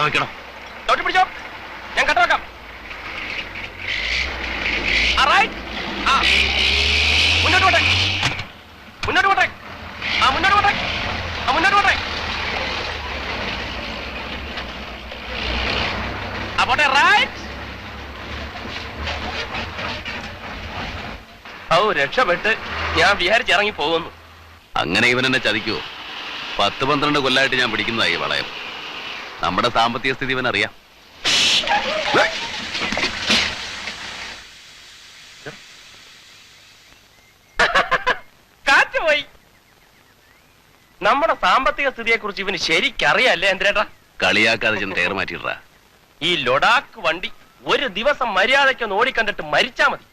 അവിടെ വെക്കണം. ചവിട്ടി പിടിച്ചോ, ഞാൻ കട്ട വെക്കാം. മുന്നോട്ട് പോട്ടെ, മുന്നോട്ട് പോട്ടെ, മുന്നോട്ട് പോട്ടെ, മുന്നോട്ട് പോട്ടെ. പോട്ടെ, റൈറ്റ്. രക്ഷപ്പെട്ട് ഞാൻ വിചാരിച്ചിറങ്ങി പോകുന്നു. അങ്ങനെ ഇവൻ എന്നെ ചതിക്കുവോ? 10-12 കൊല്ലമായിട്ട് ഞാൻ പിടിക്കുന്നതായി വളയം. നമ്മുടെ സാമ്പത്തിക സ്ഥിതി ഇവൻ അറിയാം. കാറ്റുപോയി. നമ്മുടെ സാമ്പത്തിക സ്ഥിതിയെ കുറിച്ച് ഇവന് ശരിക്കറിയാല്ലേ എന്തേട്ടാ? കളിയാക്കാതെ ചെന്ന് ടയർ മാറ്റിയിട്ടാ. ഈ ലൊഡാക്ക് വണ്ടി ഒരു ദിവസം മര്യാദയ്ക്കൊന്ന് ഓടിക്കണ്ടിട്ട് മരിച്ചാ മതി.